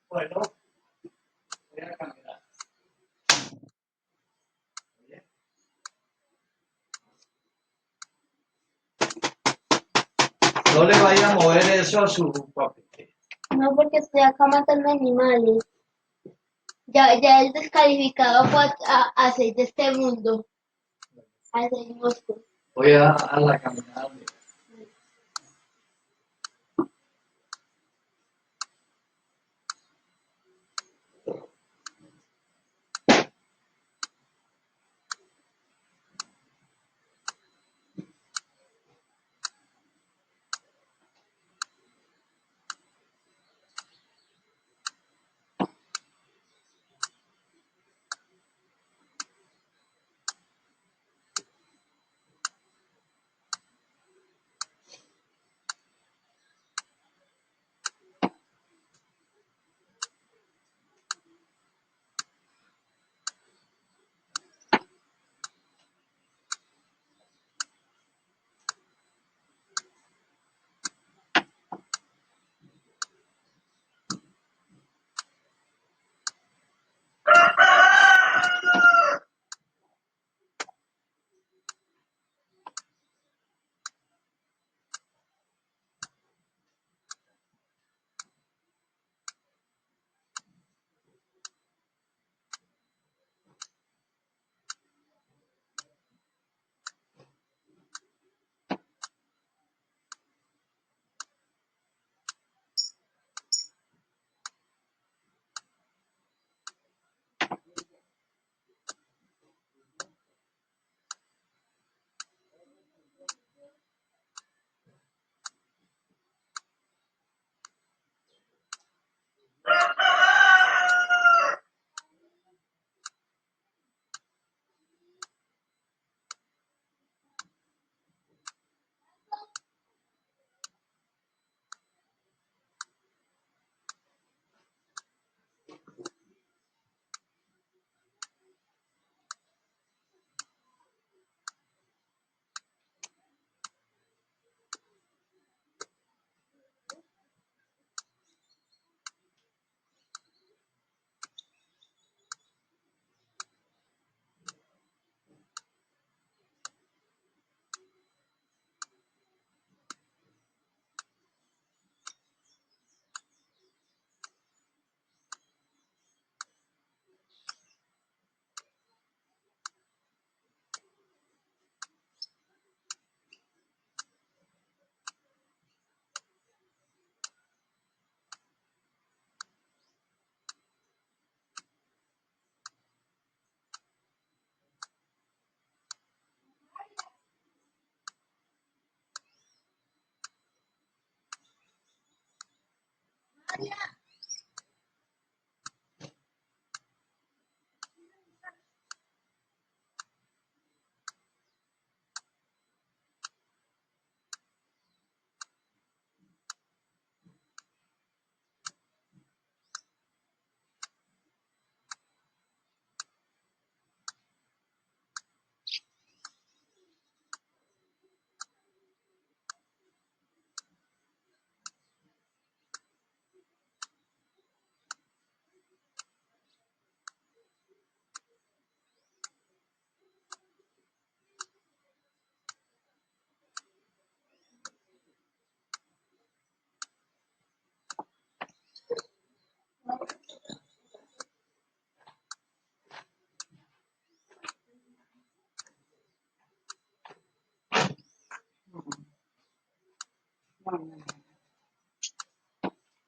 bueno, voy a caminar. No le vaya a mover eso a su papel. No, porque estoy acá matando animales. Ya es descalificado a 6 de este mundo. A 6 monstruos. Voy a la caminada.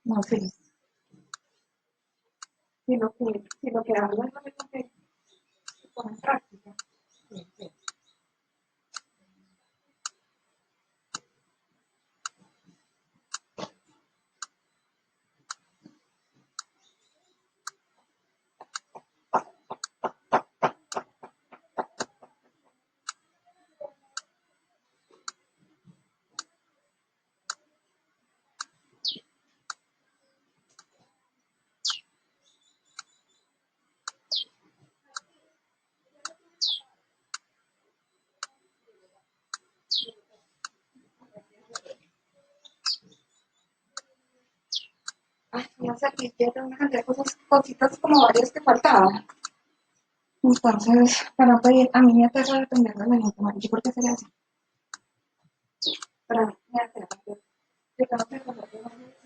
No, sí. Si lo que hablo es lo que pone en práctica. Sí, sí. Ay, no sé, aquí quiero una cantidad de cosas, cositas como varias que faltaban. Entonces, para pedir, a mí me aterra depender de la gente, ¿yo por qué sería así? Pero a mí me aterra, yo tengo que recordar que no me...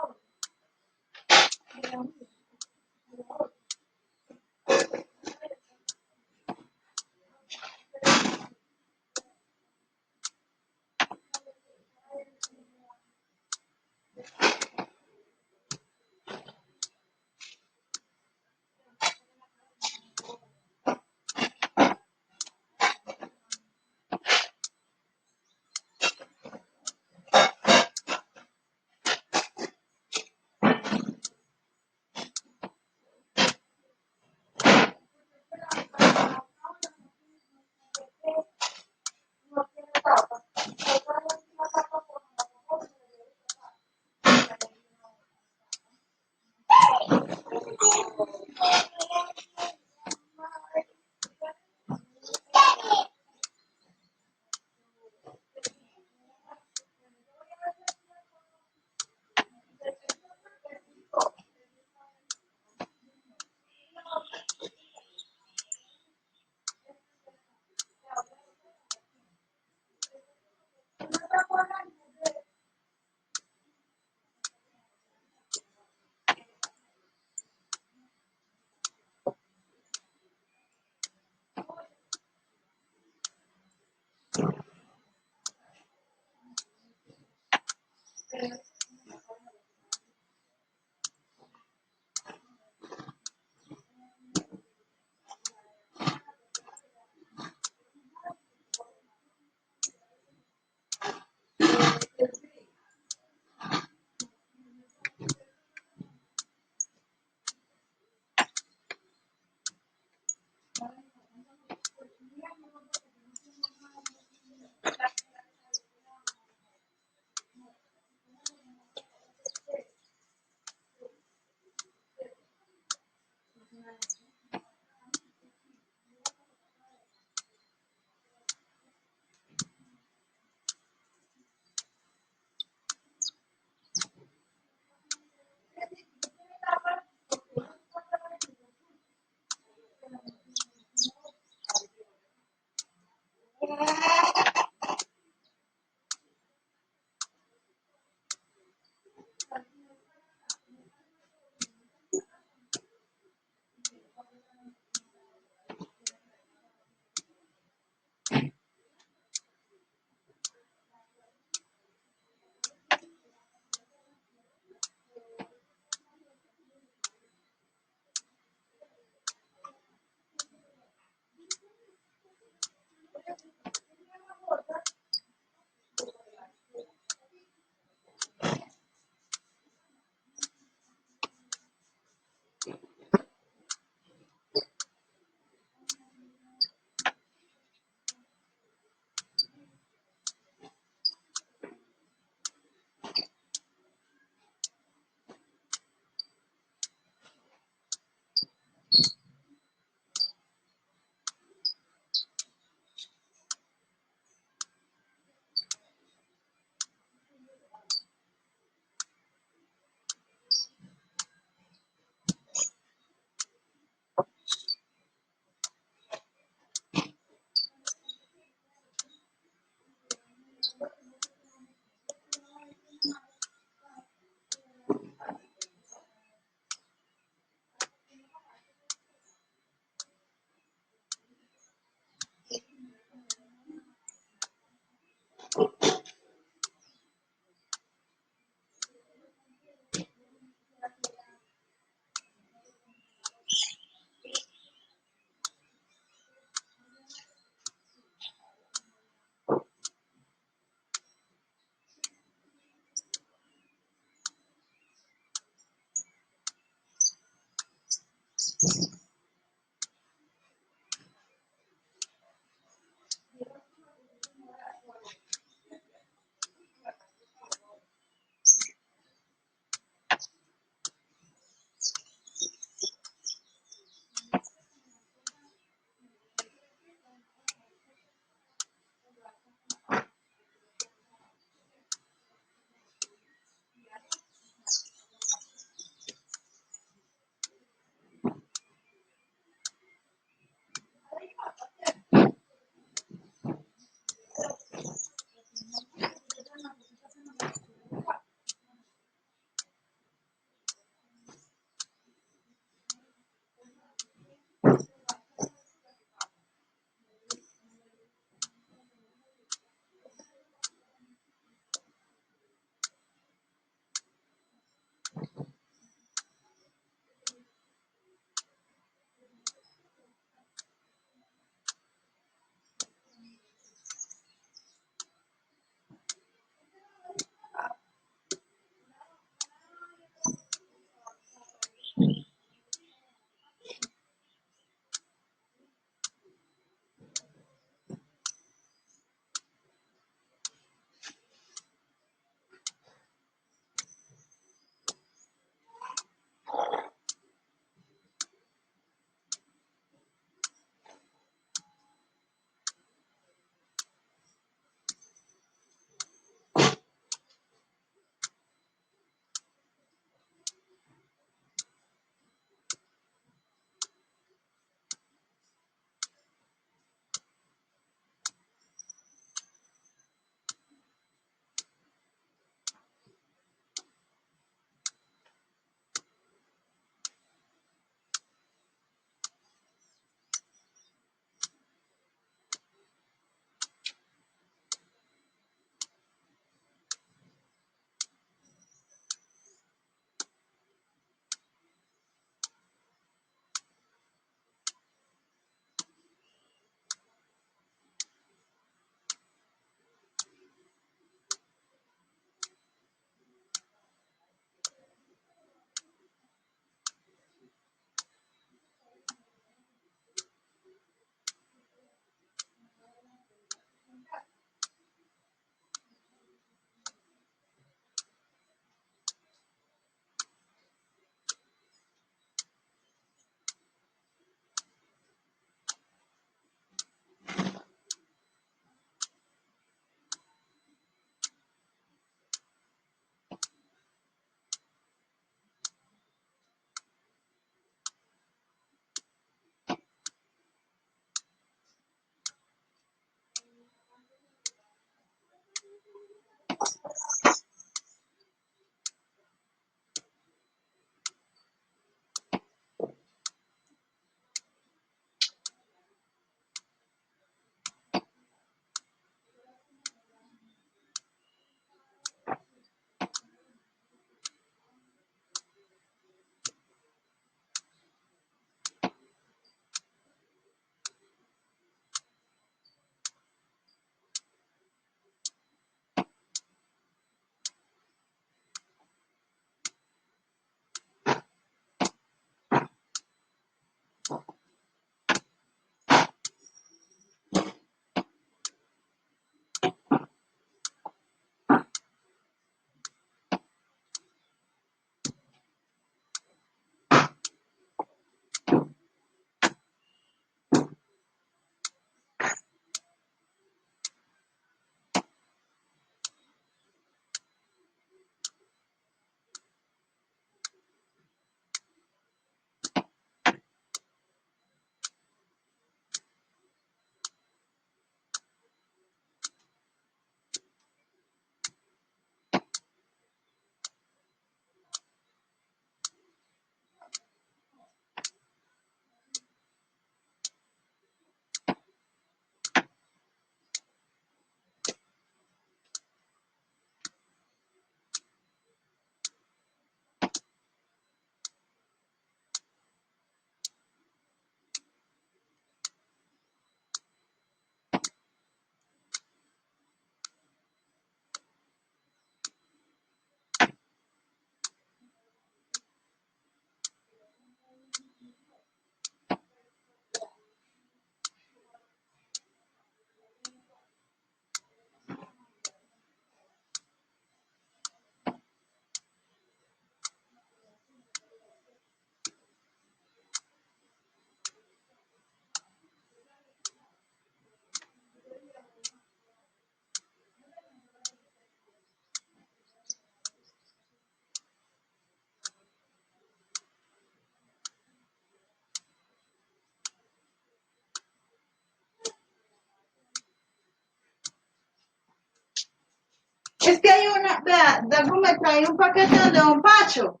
Es que hay una, vea, Dago me trae un paquete de Don Pacho,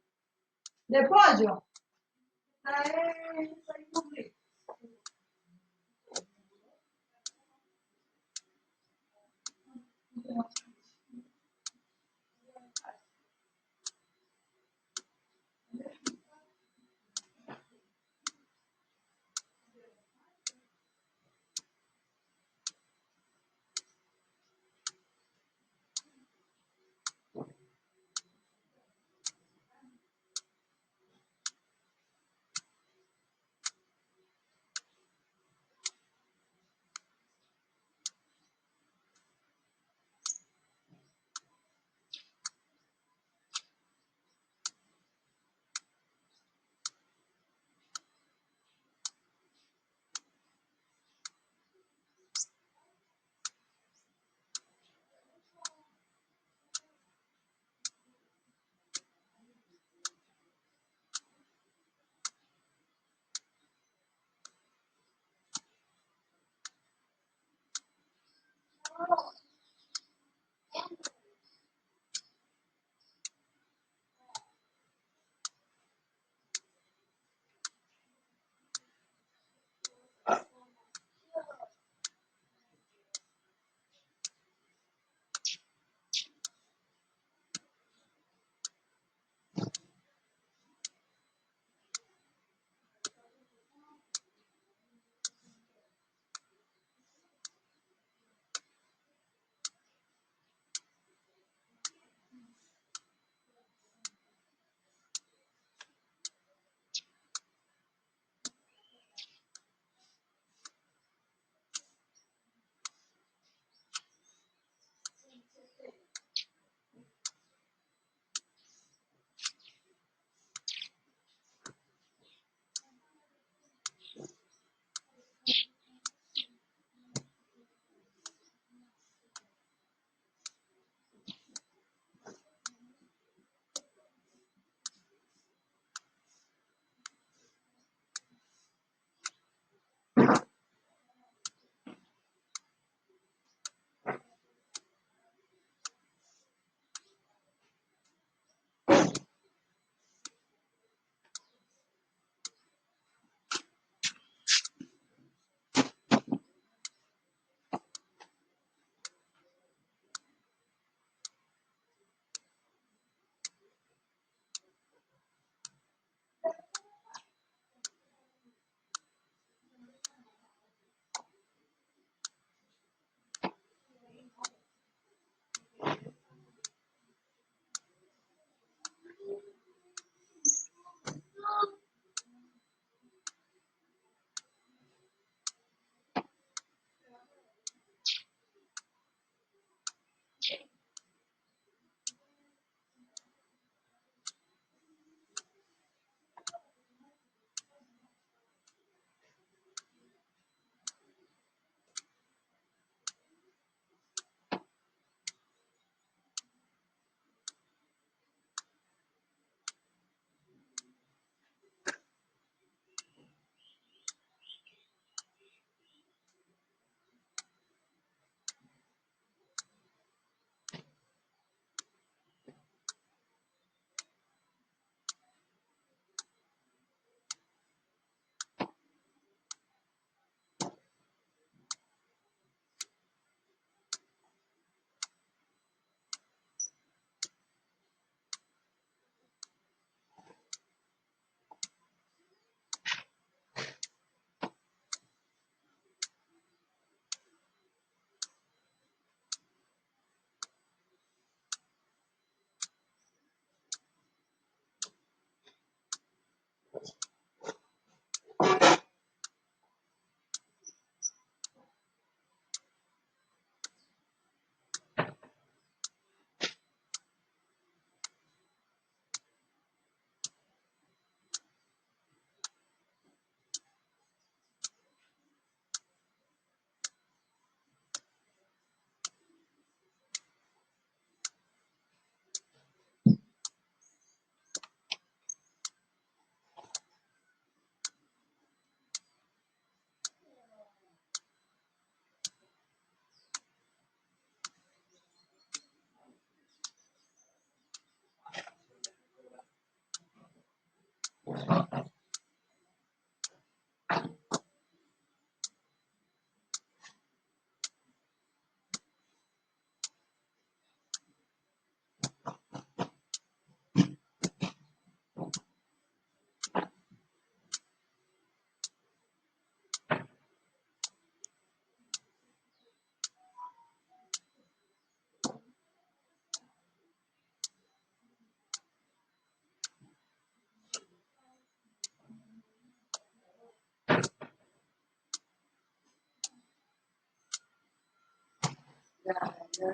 de pollo. Trae, Le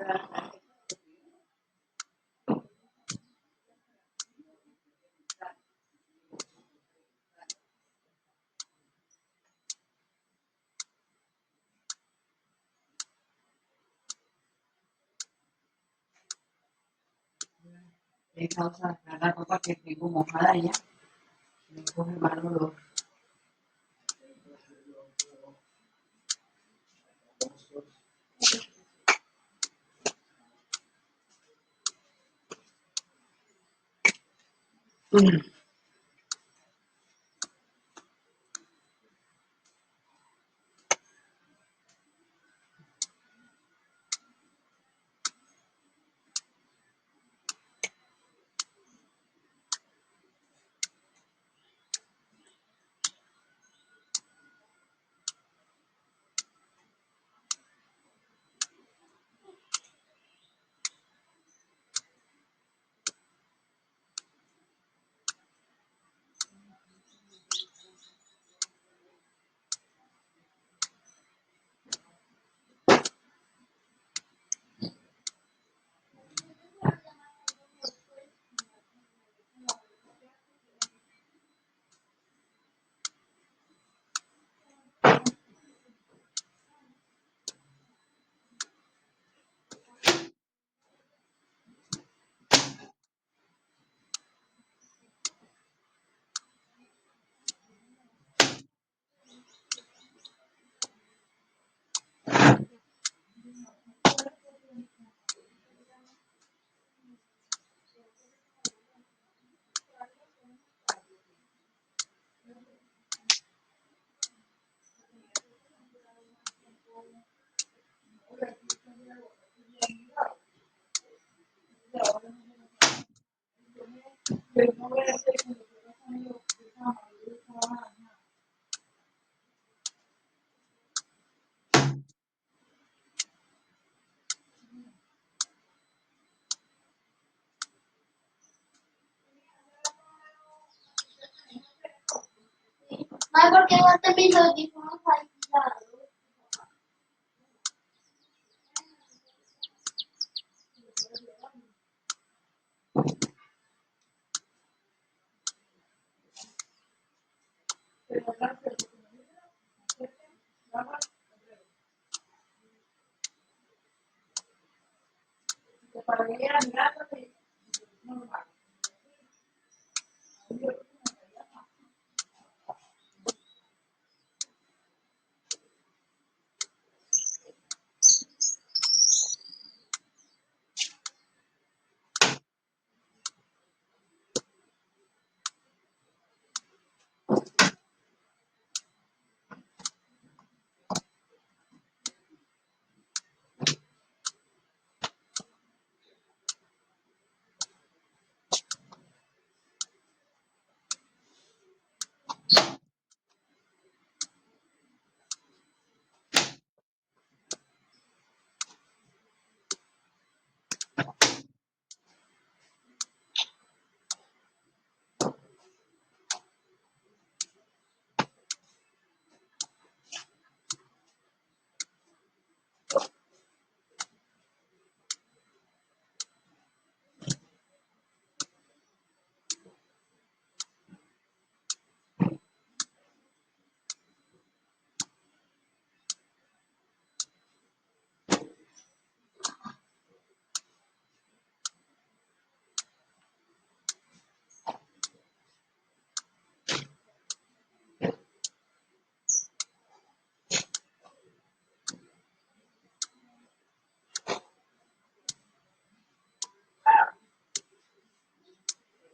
causa la ropa que tengo mojada ya, me coge mal olor. Ay, ¿por qué dejaste mis audífonos alquilados?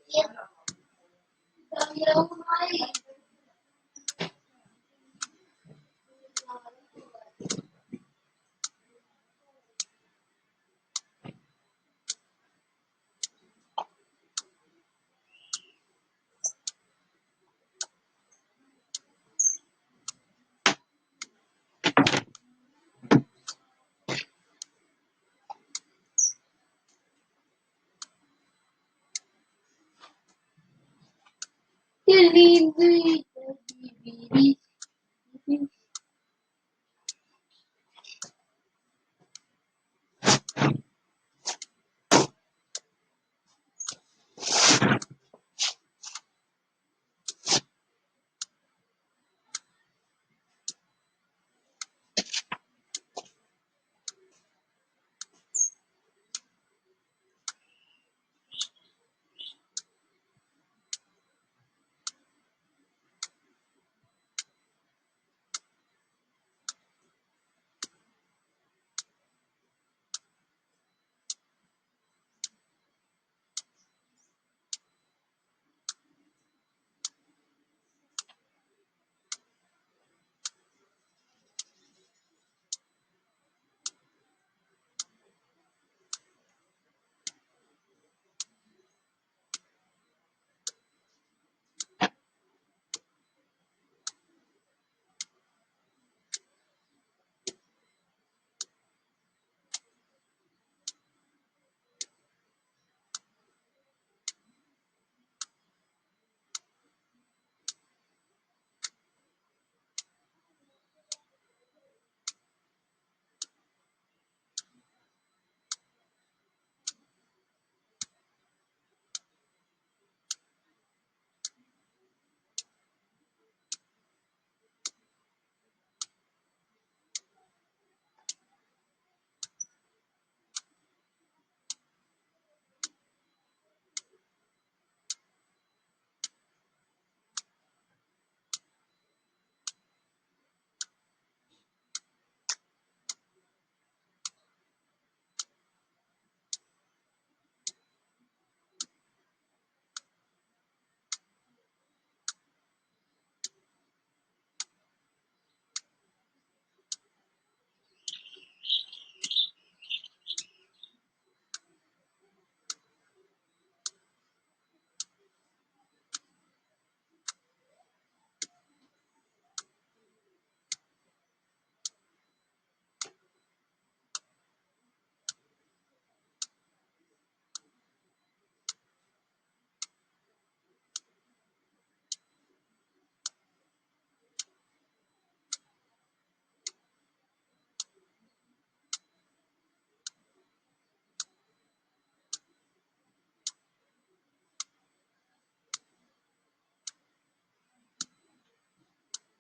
Y había uno ahí. Qué lindo.